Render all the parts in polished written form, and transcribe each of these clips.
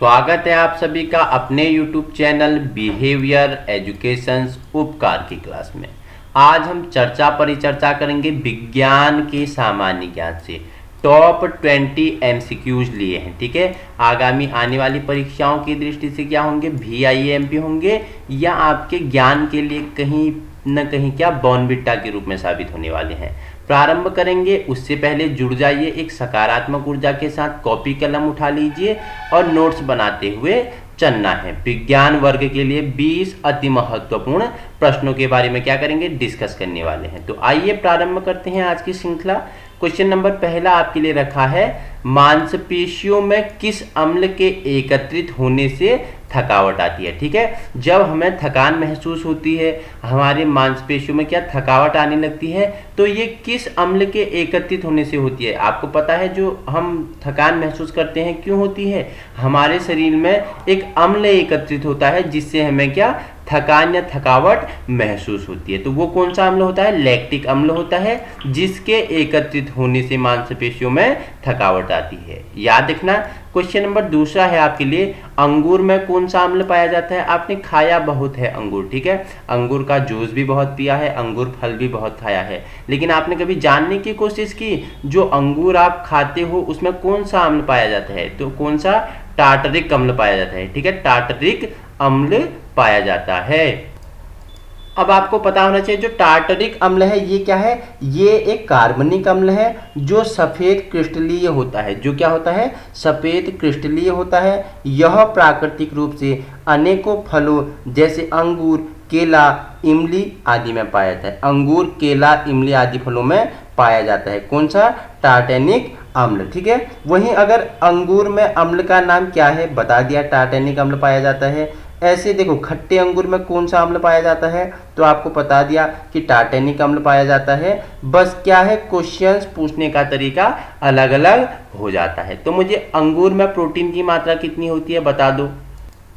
स्वागत है आप सभी का अपने YouTube चैनल बिहेवियर एजुकेशंस उपकार की क्लास में। आज हम परिचर्चा करेंगे विज्ञान के सामान्य ज्ञान से। टॉप 20 MCQs लिए हैं, ठीक है। आगामी आने वाली परीक्षाओं की दृष्टि से क्या होंगे, VIMP होंगे या आपके ज्ञान के लिए कहीं न कहीं क्या बॉर्नविटा के रूप में साबित होने वाले हैं। प्रारंभ करेंगे उससे पहले जुड़ जाइए एक सकारात्मक ऊर्जा के साथ, कॉपी कलम उठा लीजिए और नोट्स बनाते हुए चलना है। विज्ञान वर्ग के लिए 20 अति महत्वपूर्ण प्रश्नों के बारे में क्या करेंगे, डिस्कस करने वाले हैं। तो आइए प्रारंभ करते हैं आज की श्रृंखला। क्वेश्चन नंबर पहला आपके लिए रखा है, मांसपेशियों में किस अम्ल के एकत्रित होने से थकावट आती है। ठीक है, जब हमें थकान महसूस होती है, हमारे मांसपेशियों में क्या थकावट आने लगती है, तो ये किस अम्ल के एकत्रित होने से होती है। आपको पता है जो हम थकान महसूस करते हैं क्यों होती है, हमारे शरीर में एक अम्ल एकत्रित होता है जिससे हमें क्या थकान या थकावट महसूस होती है। तो वो कौन सा अम्ल होता है, लैक्टिक अम्ल होता है, जिसके एकत्रित होने से मांसपेशियों में थकावट आती है। याद रखना। क्वेश्चन नंबर दूसरा है आपके लिए, अंगूर में कौन सा अम्ल पाया जाता है। आपने खाया बहुत है अंगूर, ठीक है, अंगूर का जूस भी बहुत पिया है, अंगूर फल भी बहुत खाया है, लेकिन आपने कभी जानने की कोशिश की जो अंगूर आप खाते हो उसमें कौन सा अम्ल पाया जाता है। तो कौन सा, टार्टरिक अम्ल पाया जाता है। ठीक है, टार्टरिक अम्ल पाया जाता है। अब आपको पता होना चाहिए जो टार्टरिक अम्ल है ये क्या है, ये एक कार्बनिक अम्ल है जो सफेद क्रिस्टलीय होता है। जो क्या होता है, सफेद क्रिस्टलीय होता है। यह प्राकृतिक रूप से अनेकों फलों जैसे अंगूर, केला, इमली आदि में पाया जाता है। अंगूर, केला, इमली आदि फलों में पाया जाता है। कौन सा, टार्टेनिक अम्ल। ठीक है, वहीं अगर अंगूर में अम्ल का नाम क्या है, बता दिया, टार्टेनिक अम्ल पाया जाता है। ऐसे देखो, खट्टे अंगूर में कौन सा अम्ल पाया जाता है, तो आपको बता दिया कि टार्टेनिक अम्ल पाया जाता है। बस क्या है, क्वेश्चंस पूछने का तरीका अलग अलग हो जाता है। तो मुझे अंगूर में प्रोटीन की मात्रा कितनी होती है बता दो।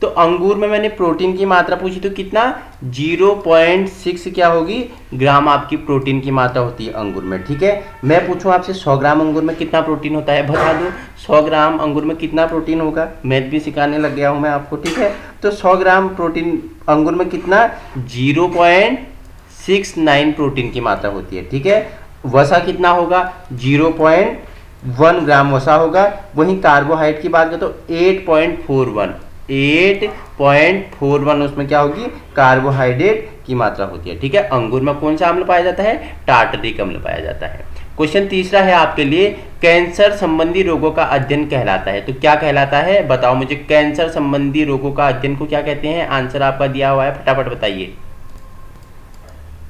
तो अंगूर में मैंने प्रोटीन की मात्रा पूछी तो कितना, 0.6 क्या होगी, ग्राम आपकी प्रोटीन की मात्रा होती है अंगूर में। ठीक है, मैं पूछूं आपसे 100 ग्राम अंगूर में कितना प्रोटीन होता है, बता दो। 100 ग्राम अंगूर में कितना प्रोटीन होगा, मैथ भी सिखाने लग गया हूं मैं आपको। ठीक है, तो 100 ग्राम प्रोटीन अंगूर में कितना, 0.69 प्रोटीन की मात्रा होती है। ठीक है, वसा कितना होगा, 0.1 ग्राम वसा होगा। वहीं कार्बोहाइड्रेट की बात करें तो 8.41 उसमें क्या होगी, कार्बोहाइड्रेट की मात्रा होती है। ठीक है, अंगूर में कौन सा अम्ल पाया जाता है, टार्टरिक अम्ल पाया जाता है। क्वेश्चन तीसरा है आपके लिए, कैंसर संबंधी रोगों का अध्ययन कहलाता है। तो क्या कहलाता है बताओ मुझे, कैंसर संबंधी रोगों का अध्ययन को क्या कहते हैं। आंसर आपका दिया हुआ है, फटाफट बताइए।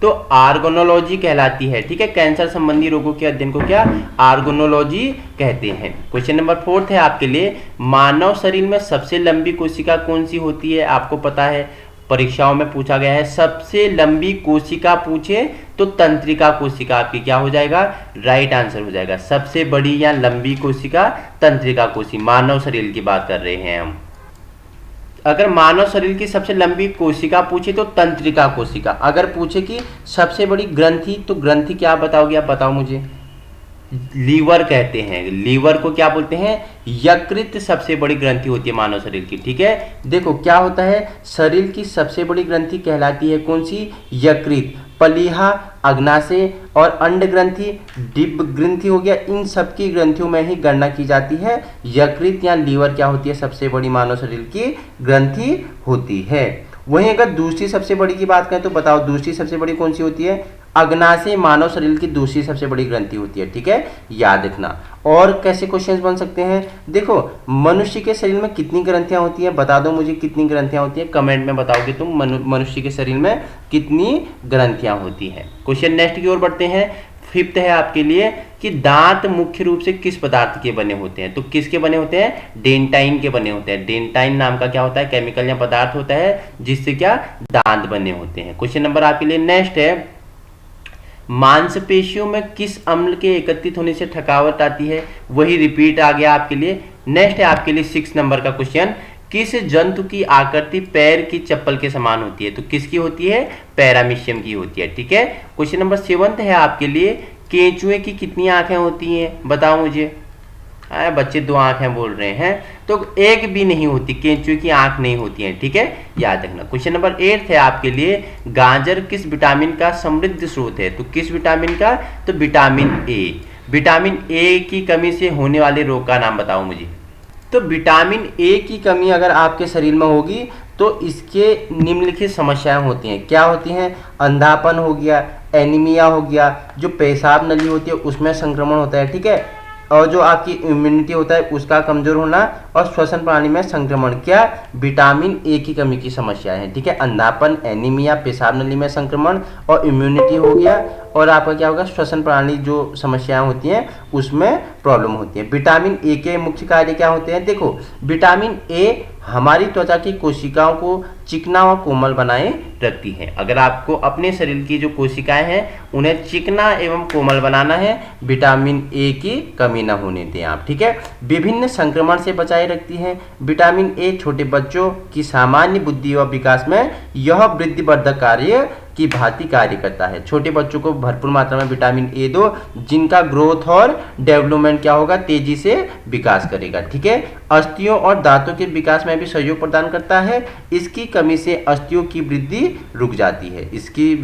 तो आर्गोनोलॉजी कहलाती है। ठीक है, कैंसर संबंधी रोगों के अध्ययन को क्या, आर्गोनोलॉजी कहते हैं। क्वेश्चन नंबर 4 है आपके लिए, मानव शरीर में सबसे लंबी कोशिका कौन सी होती है। आपको पता है परीक्षाओं में पूछा गया है, सबसे लंबी कोशिका पूछे तो तंत्रिका कोशिका आपकी क्या हो जाएगा, राइट आंसर हो जाएगा। सबसे बड़ी या लंबी कोशिका तंत्रिका कोशिका, मानव शरीर की बात कर रहे हैं हम। अगर मानव शरीर की सबसे लंबी कोशिका पूछे तो तंत्रिका कोशिका। अगर पूछे कि सबसे बड़ी ग्रंथि, तो ग्रंथि क्या बताओगे आप, बताओ मुझे। लीवर कहते हैं, लीवर को क्या बोलते हैं, यकृत सबसे बड़ी ग्रंथि होती है मानव शरीर की। ठीक है, देखो क्या होता है, शरीर की सबसे बड़ी ग्रंथि कहलाती है कौन सी, यकृत। प्लीहा, अग्नाशय और अंड ग्रंथि, डिंब ग्रंथि हो गया, इन सबकी ग्रंथियों में ही गणना की जाती है। यकृत या लीवर क्या होती है, सबसे बड़ी मानव शरीर की ग्रंथि होती है। वहीं अगर दूसरी सबसे बड़ी की बात करें तो बताओ दूसरी सबसे बड़ी कौन सी होती है, अग्नाशय मानव शरीर की दूसरी सबसे बड़ी ग्रंथि होती है। ठीक है, याद रखना। और कैसे क्वेश्चंस बन सकते हैं, देखो मनुष्य के शरीर में कितनी ग्रंथियां होती हैं, बता दो मुझे कितनी ग्रंथियां होती हैं, कमेंट में बताओगे तुम मनुष्य के शरीर में कितनी ग्रंथियां होती हैं। क्वेश्चन नेक्स्ट की ओर बढ़ते हैं। 5th है आपके लिए कि दांत मुख्य रूप से किस पदार्थ के बने होते हैं। तो किसके बने होते हैं, डेंटाइन के बने होते हैं। डेंटाइन नाम का क्या होता है, केमिकल या पदार्थ होता है जिससे क्या दांत बने होते हैं। क्वेश्चन नंबर आपके लिए नेक्स्ट है, मांसपेशियों में किस अम्ल के एकत्रित होने से थकावट आती है। वही रिपीट आ गया आपके लिए। नेक्स्ट है आपके लिए 6 नंबर का क्वेश्चन, किस जंतु की आकृति पैर की चप्पल के समान होती है। तो किसकी होती है, पैरामीशियम की होती है। ठीक है, क्वेश्चन नंबर 7 है आपके लिए, केंचुए की कितनी आंखें होती हैं बताओ मुझे। बच्चे 2 आंखें बोल रहे हैं। तो एक भी नहीं होती, केंचुए की आंख नहीं होती है, ठीक है, याद रखना। क्वेश्चन नंबर 8 है आपके लिए, गाजर किस विटामिन का समृद्ध स्रोत है? तो किस विटामिन का? तो विटामिन ए। विटामिन ए की कमी से होने वाले रोग का नाम बताओ मुझे। तो विटामिन ए की कमी अगर आपके शरीर में होगी तो इसके निम्नलिखित समस्याएं होती हैं। क्या होती हैं? अंधापन हो गया, एनीमिया हो गया, जो पेशाब नली होती है उसमें संक्रमण होता है, ठीक है, और जो आपकी इम्यूनिटी होता है उसका कमजोर होना, और श्वसन प्रणाली में संक्रमण। क्या? विटामिन ए की कमी की समस्या है, ठीक है। अंधापन, एनीमिया, पेशाब नली में संक्रमण और इम्यूनिटी हो गया, और आपका क्या होगा? श्वसन प्रणाली जो समस्याएं होती हैं उसमें प्रॉब्लम होती है। विटामिन ए के मुख्य कार्य क्या होते हैं? देखो, विटामिन ए हमारी त्वचा की कोशिकाओं को चिकना और कोमल बनाए रखती है। अगर आपको अपने शरीर की जो कोशिकाएं हैं उन्हें चिकना एवं कोमल बनाना है, विटामिन ए की कमी न होने दें आप, ठीक है। विभिन्न संक्रमण से बचाए रखती है। विटामिन ए छोटे बच्चों की सामान्य बुद्धि और विकास में यह वृद्धिवर्धक कार्य की भांति कार्य करता है। छोटे बच्चों को भरपूर मात्रा में विटामिन ए दो, जिनका ग्रोथ और डेवलपमेंट क्या होगा? तेजी से विकास करेगा, ठीक है। अस्थियों और दांतों के विकास में भी सहयोग प्रदान करता है। इसकी कमी से अस्थियों की वृद्धि रुक जाती है। इसकी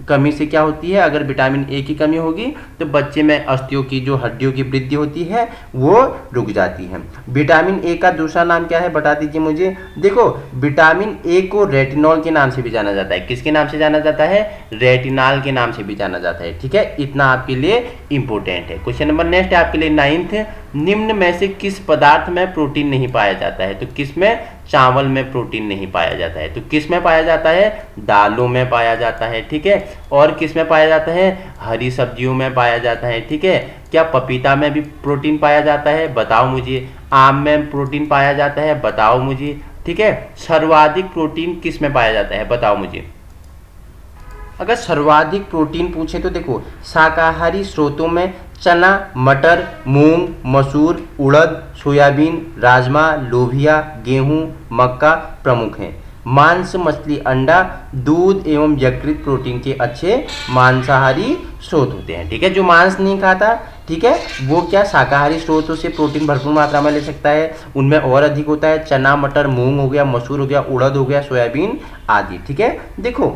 कमी से क्या होती है? अगर विटामिन ए की कमी होगी तो बच्चे में अस्थियों की जो हड्डियों की वृद्धि होती है वो रुक जाती है। विटामिन ए का दूसरा नाम क्या है? बता दीजिए मुझे। देखो, विटामिन ए को रेटिनॉल के नाम से भी जाना जाता है। किसके नाम से जाना जाता है? रेटिनॉल के नाम से भी जाना जाता है, ठीक है। इतना आपके लिए इंपॉर्टेंट है। क्वेश्चन नंबर नेक्स्ट है आपके लिए 9th, निम्न में से किस पदार्थ में प्रोटीन नहीं पाया जाता है? तो किस में? चावल में प्रोटीन नहीं पाया जाता है। तो किस में पाया जाता है? दालों में पाया जाता है, ठीक है। और किस में पाया जाता है? हरी सब्जियों में पाया जाता है, ठीक है। क्या पपीता में भी प्रोटीन पाया जाता है? बताओ मुझे। आम में प्रोटीन पाया जाता है? बताओ मुझे, ठीक है। सर्वाधिक प्रोटीन किस में पाया जाता है? बताओ मुझे। अगर सर्वाधिक प्रोटीन पूछे तो देखो, शाकाहारी स्रोतों में चना, मटर, मूंग, मसूर, उड़द, सोयाबीन, राजमा, लोबिया, गेहूं, मक्का प्रमुख हैं। मांस, मछली, अंडा, दूध एवं यकृत प्रोटीन के अच्छे मांसाहारी स्रोत होते हैं, ठीक है। जो मांस नहीं खाता, ठीक है, वो क्या? शाकाहारी स्रोतों से प्रोटीन भरपूर मात्रा में ले सकता है। उनमें और अधिक होता है चना, मटर, मूंग हो गया, मसूर हो गया, उड़द हो गया, सोयाबीन आदि, ठीक है। देखो,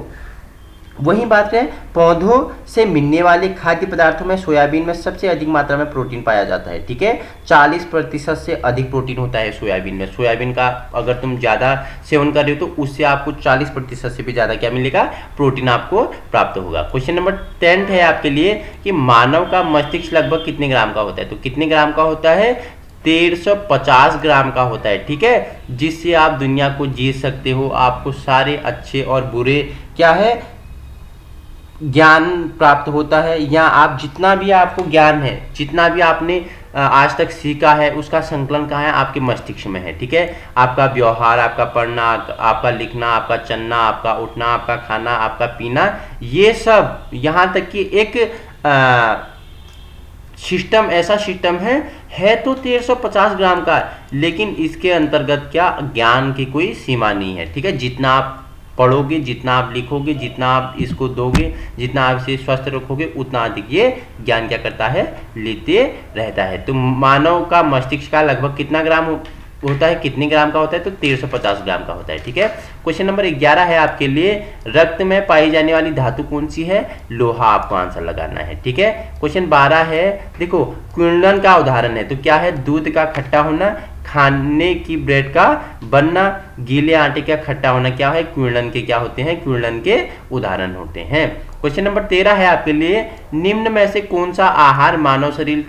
वही बात है, पौधों से मिलने वाले खाद्य पदार्थों में सोयाबीन में सबसे अधिक मात्रा में प्रोटीन पाया जाता है, ठीक है। 40% से अधिक प्रोटीन होता है सोयाबीन में। सोयाबीन का अगर तुम ज़्यादा सेवन कर रहे हो तो उससे आपको 40% से भी ज़्यादा क्या मिलेगा? प्रोटीन आपको प्राप्त होगा। क्वेश्चन नंबर 10 है आपके लिए कि मानव का मस्तिष्क लगभग कितने ग्राम का होता है? तो कितने ग्राम का होता है? 1350 ग्राम का होता है, ठीक है। जिससे आप दुनिया को जीत सकते हो। आपको सारे अच्छे और बुरे क्या है ज्ञान प्राप्त होता है। या आप जितना भी आपको ज्ञान है, जितना भी आपने आज तक सीखा है, उसका संकलन कहाँ है? आपके मस्तिष्क में है, ठीक है। आपका व्यवहार, आपका पढ़ना, आपका लिखना, आपका चलना, आपका उठना, आपका खाना, आपका पीना, ये सब यहाँ तक कि एक सिस्टम, ऐसा सिस्टम है तो 1350 ग्राम का, लेकिन इसके अंतर्गत क्या? ज्ञान की कोई सीमा नहीं है, ठीक है। जितना आप पढ़ोगे, जितना आप लिखोगे, जितना आप इसको दोगे, जितना आप इसे स्वस्थ रखोगे, उतना अधिक ये ज्ञान क्या करता है? लेते रहता है। तो मानव का मस्तिष्क का लगभग कितना ग्राम होता है? कितने ग्राम का होता है? तो 1350 ग्राम का होता है, ठीक है। क्वेश्चन नंबर 11 है आपके लिए, रक्त में पाई जाने वाली धातु कौन सी है? लोहा आपको आंसर लगाना है, ठीक है। क्वेश्चन 12 है, देखो, क्विंडन का उदाहरण है तो क्या है? दूध का खट्टा होना, खाने की ब्रेड का बनना, गीले आटे का खट्टा होना क्या है? क्विंडन के क्या होते हैं? क्विंडन के उदाहरण होते हैं। क्वेश्चन नंबर 13 है आपके लिए, निम्न में से कौन सा आहार मानव शरीर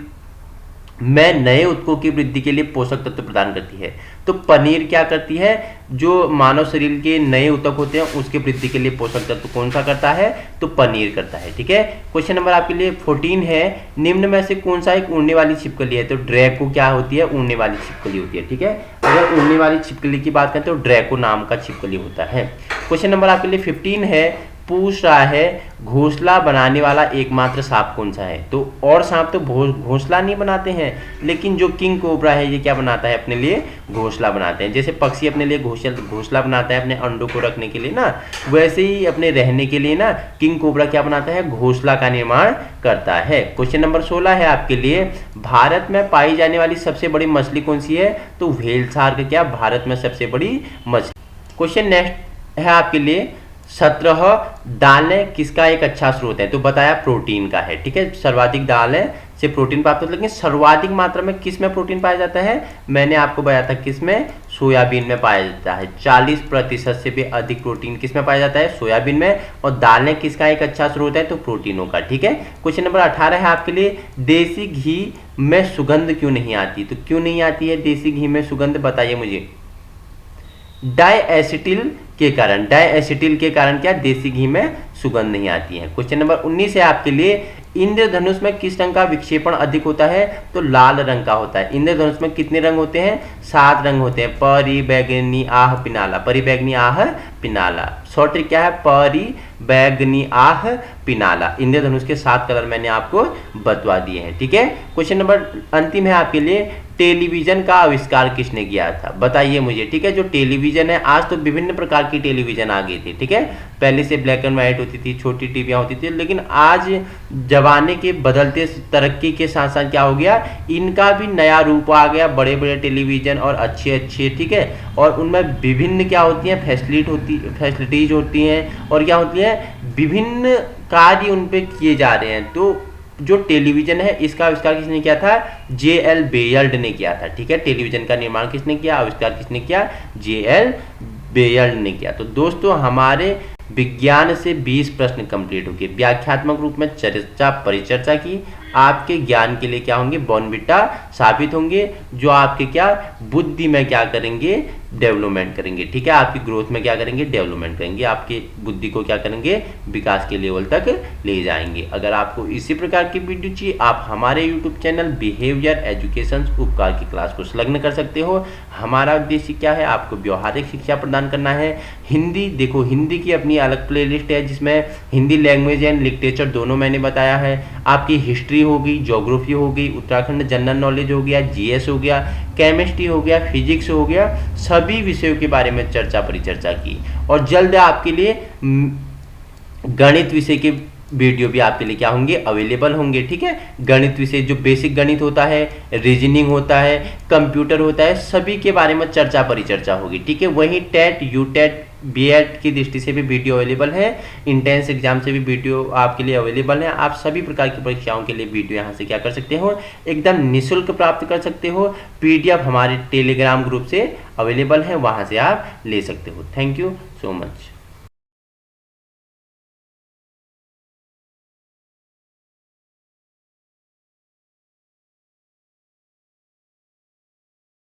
में नए ऊतकों की वृद्धि के लिए पोषक तत्व प्रदान करती है? तो पनीर क्या करती है? जो मानव शरीर के नए ऊतक होते हैं उसके वृद्धि के लिए पोषक तत्व कौन सा करता है? तो पनीर करता है, ठीक है। क्वेश्चन नंबर आपके लिए 14 है, निम्न में से कौन सा एक उड़ने वाली छिपकली है? तो ड्रैको क्या होती है? उड़ने वाली छिपकली होती है, ठीक है। अगर उड़ने वाली छिपकली की बात करें तो ड्रैको नाम का छिपकली होता है। क्वेश्चन नंबर आपके लिए 15 है, पूछ रहा है घोंसला बनाने वाला एकमात्र सांप कौन सा है। तो और सांप तो घोंसला नहीं बनाते हैं, लेकिन जो किंग कोबरा है ये क्या बनाता है, अपने लिए घोंसला बनाते हैं। जैसे पक्षी अपने लिए घोंसला बनाता है अपने अंडों को रखने के लिए ना, वैसे ही अपने रहने के लिए ना किंग कोबरा क्या बनाता है, घोंसला का निर्माण करता है। क्वेश्चन नंबर 16 है आपके लिए, भारत में पाई जाने वाली सबसे बड़ी मछली कौन सी है। तो व्हेल शार्क क्या भारत में सबसे बड़ी मछली। क्वेश्चन नेक्स्ट है आपके लिए 17, दालें किसका एक अच्छा स्रोत है। तो बताया प्रोटीन का है, ठीक है, सर्वाधिक दालें से प्रोटीन प्राप्त होता है, लेकिन सर्वाधिक मात्रा में किस में प्रोटीन पाया जाता है, मैंने आपको बताया था किस में, सोयाबीन में पाया जाता है। 40% से भी अधिक प्रोटीन किस में पाया जाता है, सोयाबीन में। और दालें किसका एक अच्छा स्रोत है, तो प्रोटीनों का, ठीक है। क्वेश्चन नंबर 18 है आपके लिए, देसी घी में सुगंध क्यों नहीं आती। तो क्यों नहीं आती है देसी घी में सुगंध, बताइए मुझे। डायएसिटिल के कारण, डायएसिटिल के कारण क्या देसी घी में सुगंध नहीं आती है। क्वेश्चन नंबर 19 है आपके लिए, इंद्रधनुष में किस रंग का विक्षेपण अधिक होता है। तो लाल रंग का होता है। इंद्रधनुष में कितने रंग होते हैं, 7 रंग होते हैं, परिबैगनी आह पिनाला, परिबैगनी आह पिनाला। शॉर्ट ट्रिक क्या है, परिबैगनी आह पिनाला। इंद्रधनुष के 7 कलर मैंने आपको बतवा दिए हैं, ठीक है। क्वेश्चन नंबर अंतिम है आपके लिए, टेलीविजन का आविष्कार किसने किया था, बताइए मुझे, ठीक है। जो टेलीविजन है, आज तो विभिन्न प्रकार की टेलीविजन आ गई थी, ठीक है। पहले से ब्लैक एंड व्हाइट होती थी, छोटी टीवियां होती थी, लेकिन आज जमाने के बदलते तरक्की के साथ साथ क्या हो गया, इनका भी नया रूप आ गया, बड़े बड़े टेलीविजन और अच्छे अच्छे, ठीक है। और उनमें विभिन्न क्या होती हैं, फैसिलिटीज होती हैं, और क्या होती है, विभिन्न कार्य उन पे किए जा रहे हैं। तो जो टेलीविजन है इसका आविष्कार किसने किया था, J.L. बेयर्ड ने किया था, ठीक है। टेलीविजन का निर्माण किसने किया, आविष्कार किसने किया, J.L. बेयर्ड ने किया। तो दोस्तों हमारे विज्ञान से 20 प्रश्न कंप्लीट हो गए, व्याख्यात्मक रूप में चर्चा परिचर्चा की, आपके ज्ञान के लिए क्या होंगे, बॉर्नविटा साबित होंगे, जो आपके क्या बुद्धि में क्या करेंगे, डेवलपमेंट करेंगे, ठीक है। आपकी ग्रोथ में क्या करेंगे, डेवलपमेंट करेंगे, आपकी बुद्धि को क्या करेंगे, विकास के लेवल तक ले जाएंगे। अगर आपको इसी प्रकार की वीडियो चाहिए, आप हमारे यूट्यूब चैनल बिहेवियर एजुकेशन उपकार की क्लास को संलग्न कर सकते हो। हमारा उद्देश्य क्या है, आपको व्यवहारिक शिक्षा प्रदान करना है। हिंदी देखो, हिंदी की अपनी अलग प्लेलिस्ट है, जिसमें हिंदी लैंग्वेज एंड लिटरेचर दोनों मैंने बताया है। आपकी हिस्ट्री होगी, ज्योग्राफी होगी, उत्तराखंड जनरल नॉलेज हो गया, जीएस हो गया, केमिस्ट्री हो गया, फिजिक्स हो गया, सभी विषयों के बारे में चर्चा परिचर्चा की। और जल्द आपके लिए गणित विषय के वीडियो भी आपके लिए क्या होंगे, अवेलेबल होंगे, ठीक है। गणित विषय, जो बेसिक गणित होता है, रीजनिंग होता है, कंप्यूटर होता है, सभी के बारे में चर्चा परिचर्चा होगी, ठीक है। वहीं टेट, यूटेट, बीएड की दृष्टि से भी वीडियो अवेलेबल है, इंट्रेंस एग्जाम से भी वीडियो आपके लिए अवेलेबल है। आप सभी प्रकार की परीक्षाओं के लिए वीडियो यहाँ से क्या कर सकते हो, एकदम निःशुल्क प्राप्त कर सकते हो। पीडीएफ हमारे टेलीग्राम ग्रुप से अवेलेबल है, वहाँ से आप ले सकते हो। Thank you so much.